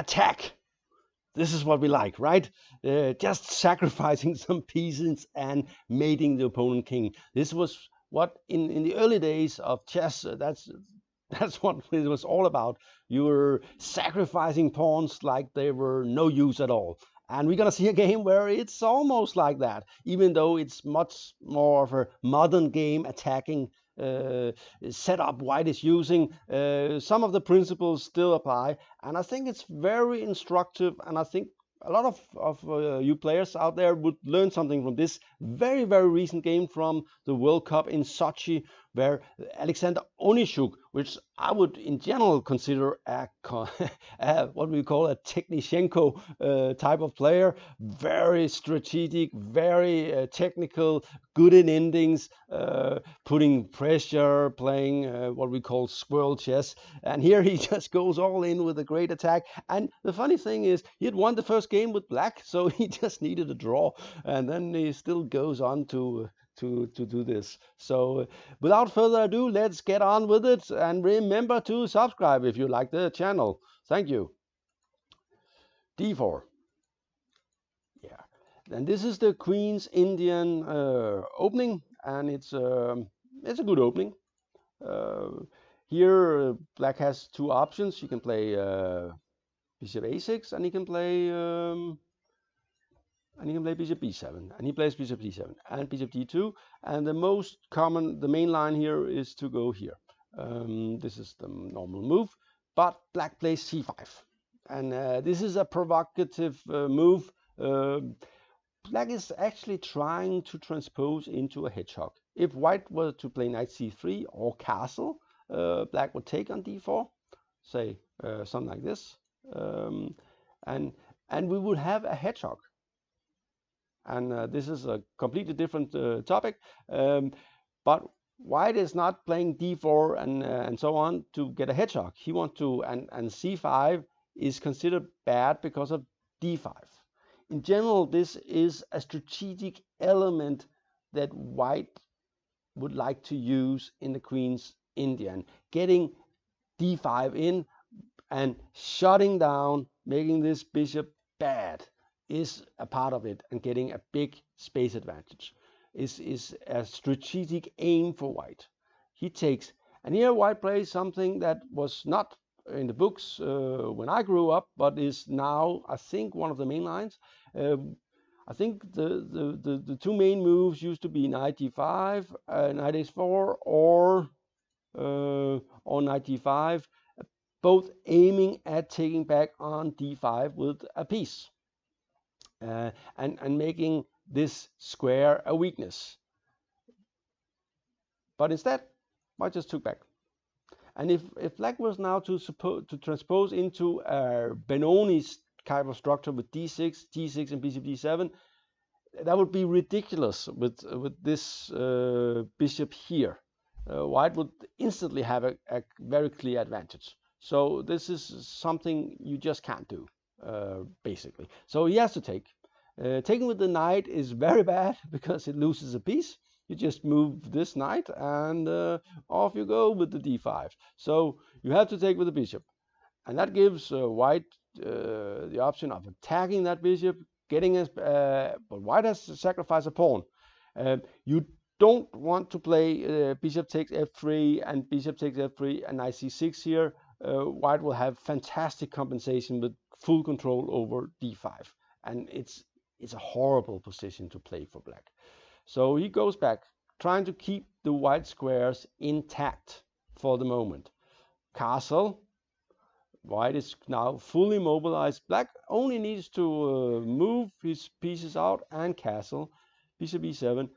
attack. This is what we like, right? Just sacrificing some pieces and mating the opponent king. This was what in the early days of chess, that's what it was all about. You were sacrificing pawns like they were no use at all. And we're gonna see a game where it's almost like that, even though it's much more of a modern game attacking setup White is using. Some of the principles still apply, and I think it's very instructive, and I think a lot of you players out there would learn something from this very, very recent game from the World Cup in Sochi, where Alexander Onischuk, which I would in general consider what we call a Technishenko type of player, very strategic, very technical, good in endings, putting pressure, playing what we call squirrel chess. And here he just goes all in with a great attack. And the funny thing is, he had won the first game with black, so he just needed a draw, and then he still goes on to do this. So without further ado, let's get on with it, and remember to subscribe if you like the channel. Thank you. D4. Yeah, and this is the Queen's Indian opening, and it's a good opening. Here black has two options. You can play bishop a6, and he can play bishop b7, and he plays bishop d7 and bishop d2, and the main line here is to go here. This is the normal move, but black plays c5, and this is a provocative move. Black is actually trying to transpose into a hedgehog. If white were to play knight c3 or castle, black would take on d4, say something like this, and we would have a hedgehog. And this is a completely different topic, but white is not playing d4 and so on to get a hedgehog. He wants to, and c5 is considered bad because of d5. In general, this is a strategic element that white would like to use in the Queen's Indian, getting d5 in and shutting down, making this bishop bad, is a part of it, and getting a big space advantage is a strategic aim for white. He takes, and here white plays something that was not in the books when I grew up, but is now, I think, one of the main lines. I think the two main moves used to be knight d5, knight h4, or knight d5, both aiming at taking back on d5 with a piece. And making this square a weakness. But instead, white just took back. And if black was now to transpose into a Benoni type of structure with d6 and bishop d7, that would be ridiculous with this bishop here. White would instantly have a very clear advantage. So this is something you just can't do. Basically, so he has to take. Taking with the knight is very bad because it loses a piece. You just move this knight and off you go with the d5. So you have to take with the bishop, and that gives white the option of attacking that bishop, getting but white has to sacrifice a pawn. You don't want to play bishop takes f3 and bishop takes f3 and knight c6 here. White will have fantastic compensation with full control over d5, and it's a horrible position to play for black. So he goes back, trying to keep the white squares intact for the moment. Castle. White is now fully mobilized. Black only needs to move his pieces out and castle. Bishop e7.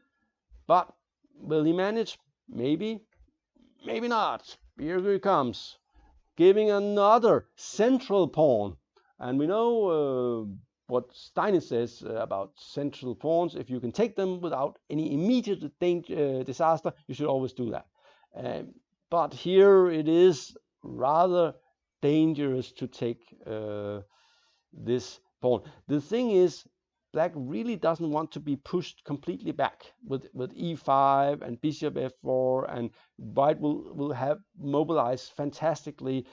But will he manage? Maybe. Maybe not. Here he comes, giving another central pawn. And we know what Steiner says about central pawns. If you can take them without any immediate disaster, you should always do that. But here it is rather dangerous to take this pawn. The thing is, black really doesn't want to be pushed completely back with e5 and bishop f4, and white will have mobilized fantastically,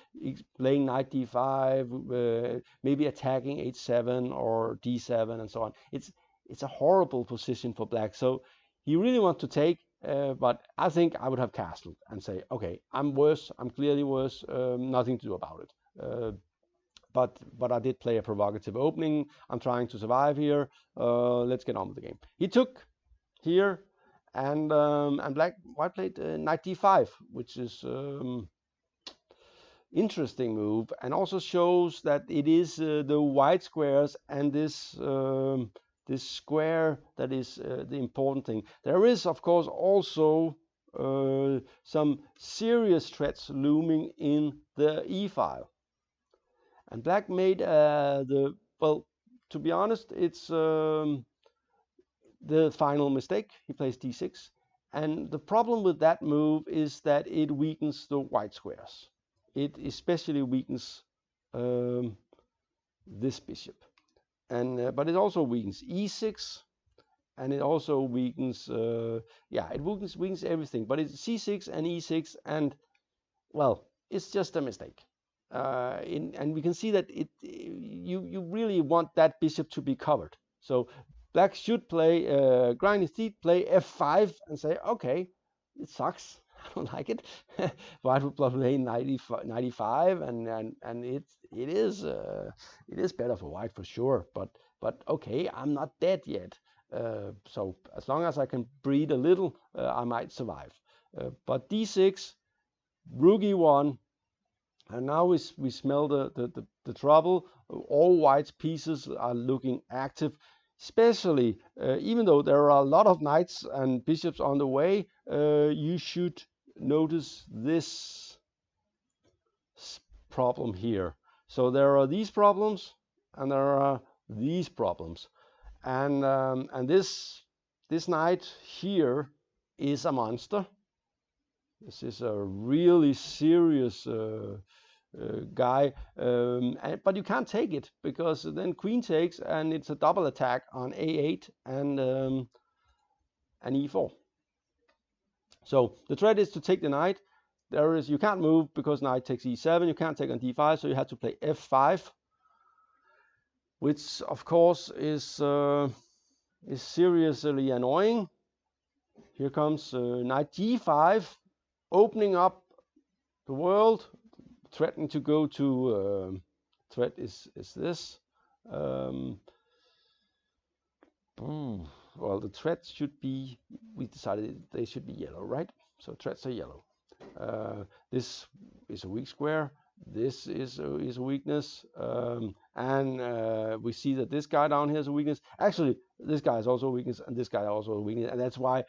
playing knight d5, maybe attacking h7 or d7 and so on. It's a horrible position for black. So he really wants to take, but I think I would have castled and say, okay, I'm worse, I'm clearly worse, nothing to do about it. But I did play a provocative opening. I'm trying to survive here. Let's get on with the game. He took here, and white played knight d5, which is interesting move, and also shows that it is the white squares and this this square that is the important thing. There is, of course, also some serious threats looming in the e file. And black made well, to be honest, it's the final mistake. He plays d6. And the problem with that move is that it weakens the white squares. It especially weakens this bishop. And but it also weakens e6, and it also weakens, it weakens everything. But it's c6 and e6, and well, it's just a mistake. And we can see that you really want that bishop to be covered. So black should play, grind his teeth, play f5 and say, okay, it sucks, I don't like it. White would play 95, and it is better for white for sure. But okay, I'm not dead yet. So as long as I can breathe a little, I might survive. But d6, rook e1. And now we smell the trouble. All white's pieces are looking active, especially even though there are a lot of knights and bishops on the way. You should notice this problem here. So there are these problems, and there are these problems, and this knight here is a monster. This is a really serious guy, but you can't take it, because then queen takes, and it's a double attack on a8 and e4. So the threat is to take the knight. You can't move because knight takes e7. You can't take on d5, so you have to play f5, which of course is seriously annoying. Here comes knight g5, opening up the world, threatening to go to threat is this. Well, the threats should be, we decided they should be yellow, right? So threats are yellow. This is a weak square. This is a weakness, and we see that this guy down here is a weakness. Actually, this guy is also a weakness, and this guy is also a weakness, and that's why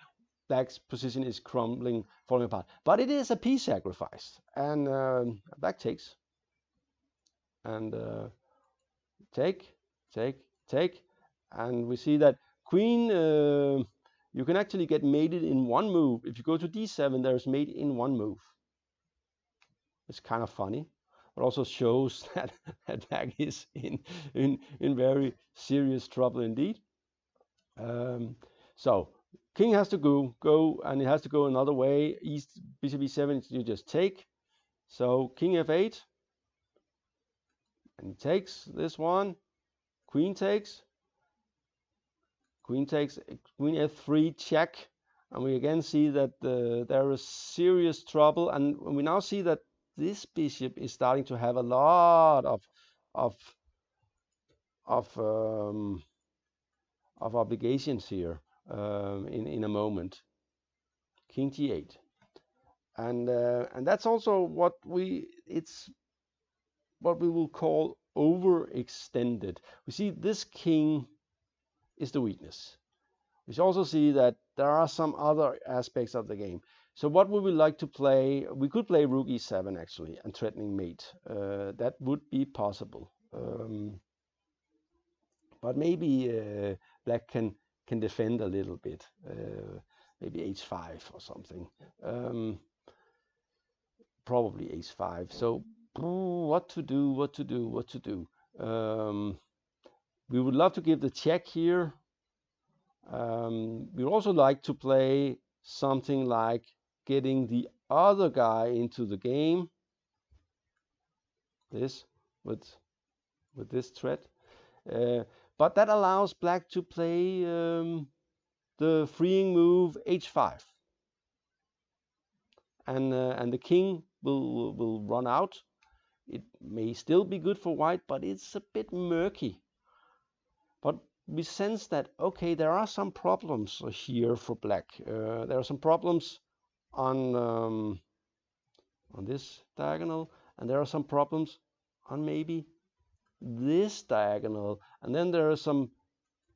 black's position is crumbling, falling apart. But it is a piece sacrifice, and black takes, and take, and we see that queen, you can actually get mated in one move. If you go to d7, there's mate in one move. It's kind of funny, but also shows that black is in very serious trouble indeed. So king has to go, and it has to go another way. Bishop e7, you just take. So king f8, and he takes this one. Queen takes. Queen f3, check. And we again see that there is serious trouble, and we now see that this bishop is starting to have a lot of obligations here. In a moment, king g8, and that's also what we will call overextended. We see this king is the weakness. We also see that there are some other aspects of the game. So what would we like to play? We could play rook e7 actually, and threatening mate. That would be possible, but maybe black can defend a little bit, maybe h5 or something, probably h5. So what to do? we would love to give the check here. We would also like to play something like getting the other guy into the game. This with this threat. But that allows black to play the freeing move h5. And the king will run out. It may still be good for white, but it's a bit murky. But we sense that, okay, there are some problems here for black. There are some problems on this diagonal, and there are some problems on maybe this diagonal, and then there are some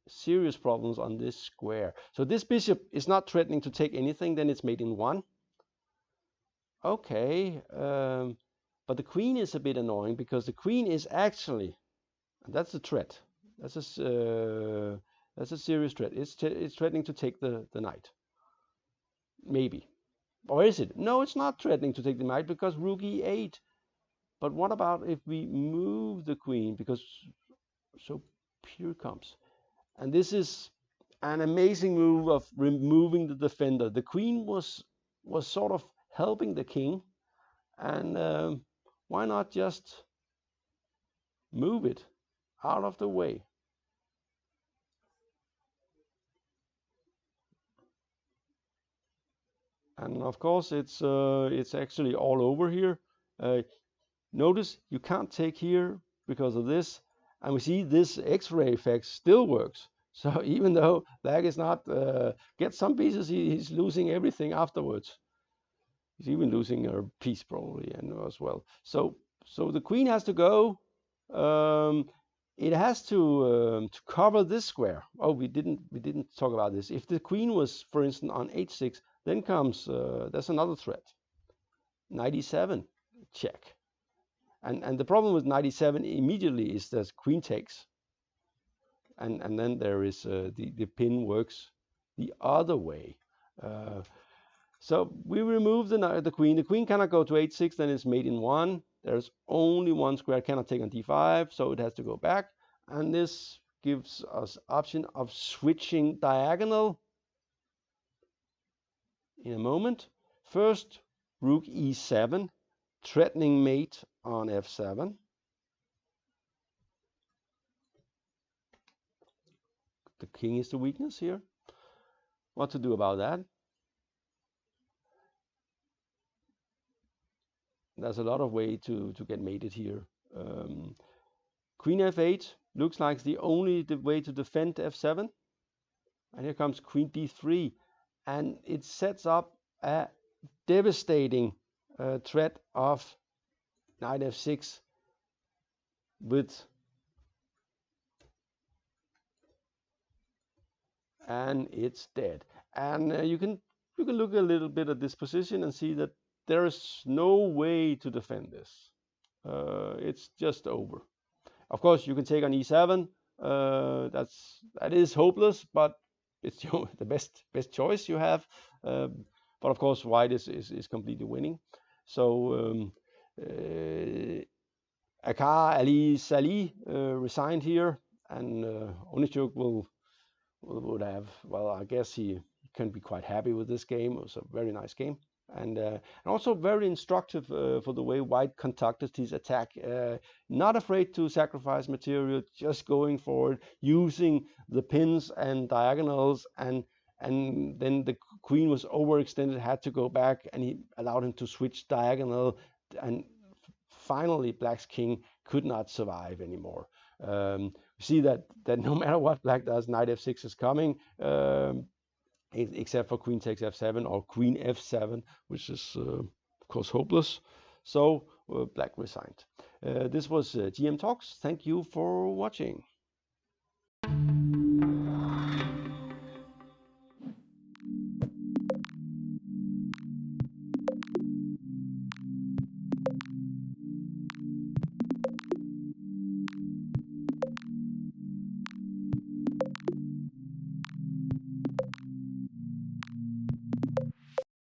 serious problems on this square. So this bishop is not threatening to take anything, then it's mate in 1. Okay, but the queen is a bit annoying because the queen is actually, and that's a threat. That's a serious threat. It's threatening to take the knight. Maybe. Or is it? No, it's not threatening to take the knight because rook e8. But what about if we move the queen? Because so here comes. And this is an amazing move of removing the defender. The queen was sort of helping the king. And why not just move it out of the way? And of course, it's actually all over here. Notice you can't take here because of this, and we see this X-ray effect still works. So even though black is not get some pieces, he's losing everything afterwards. He's even losing a piece probably and as well. So the queen has to go. It has to cover this square. Oh, we didn't talk about this. If the queen was, for instance, on h6, then comes there's another threat. Knight e7 check. And the problem with knight e7 immediately is that queen takes. And then there is the pin works the other way. So we remove the queen. The queen cannot go to h6, then it's mate in 1. There's only one square, cannot take on d5, so it has to go back. And this gives us option of switching diagonal in a moment. First, rook e7, threatening mate on f7. The king is the weakness here. What to do about that? There's a lot of way to get mated here. Queen f8 looks like the only way to defend f7. And here comes queen d3. And it sets up a devastating threat of knight f6 and it's dead. And you can look a little bit at this position and see that there is no way to defend this. It's just over. Of course, you can take on e7. That is hopeless, but it's the best choice you have. But of course, white is completely winning. So Akar Ali Salih resigned here, and Onischuk would have. Well, I guess he can be quite happy with this game. It was a very nice game. And also very instructive for the way white conducted his attack. Not afraid to sacrifice material, just going for it, using the pins and diagonals, and then the queen was overextended, had to go back, and he allowed him to switch diagonal, and finally black's king could not survive anymore. You see that no matter what black does, knight f6 is coming. Except for queen takes f7 or queen f7, which is of course hopeless. So black resigned. This was GM Talks. Thank you for watching.